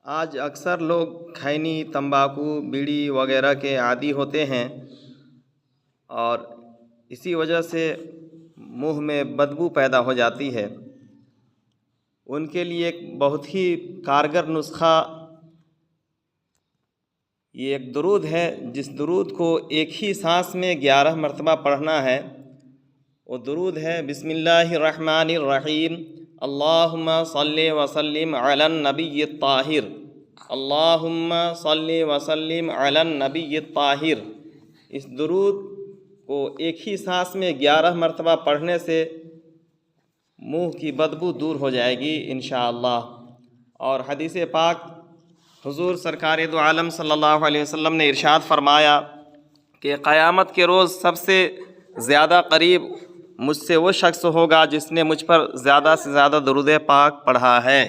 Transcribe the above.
آج اکثر لوگ کھینی، تمباکو، بیڑی وغیرہ کے عادی ہوتے ہیں اور اسی وجہ سے منہ میں بدبو پیدا ہو جاتی ہے۔ ان کے لیے ایک بہت ہی کارگر نسخہ یہ ایک درود ہے، جس درود کو ایک ہی سانس میں 11 مرتبہ پڑھنا ہے۔ وہ درود ہے: بسم اللہ الرحمن الرحیم، اللہم صلی وسلم علی النبی الطاہر، اللہم صلی وسلم علی النبی الطاہر۔ اس درود کو ایک ہی سانس میں 11 مرتبہ پڑھنے سے منہ کی بدبو دور ہو جائے گی انشاءاللہ۔ اور حدیث پاک حضور سرکار دو عالم صلی اللہ علیہ وسلم نے ارشاد فرمایا کہ قیامت کے روز سب سے زیادہ قریب مجھ سے وہ شخص ہوگا جس نے مجھ پر زیادہ سے زیادہ درود پاک پڑھا ہے۔